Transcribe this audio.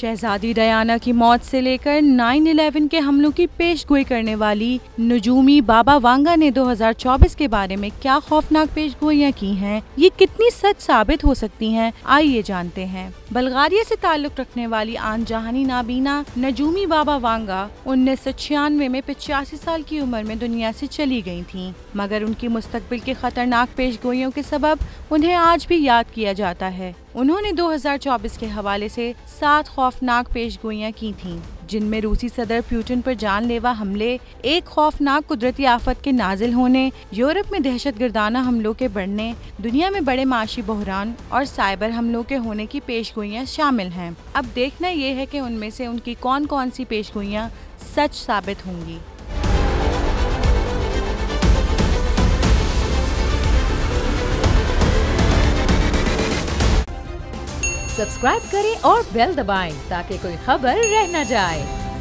शहजादी Diana की मौत से लेकर 9/11 के हमलों की पेशगोई करने वाली नजूमी बाबा वांगा ने 2024 के बारे में क्या खौफनाक पेशगोइयां की हैं, ये कितनी सच साबित हो सकती हैं, आइए जानते हैं। बल्गारिया से ताल्लुक रखने वाली आन जहानी नाबीना नजूमी बाबा वांगा 1996 में 85 साल की उम्र में दुनिया से चली गई थीं, मगर उनकी मुस्तकबिल के खतरनाक पेशगोइयों के सबब उन्हें आज भी याद किया जाता है। उन्होंने 2024 के हवाले से 7 खौफनाक पेशगोइयां की थीं, जिनमें रूसी सदर पुतिन पर जानलेवा हमले, एक खौफनाक कुदरती आफत के नाजिल होने, यूरोप में दहशतगर्दाना हमलों के बढ़ने, दुनिया में बड़े माशी बहरान और साइबर हमलों के होने की पेशगोइयां शामिल हैं। अब देखना ये है कि उनमें से उनकी कौन कौन सी पेशगोइयां सच साबित होंगी। सब्सक्राइब करें और बेल दबाएं ताकि कोई खबर रह न जाए।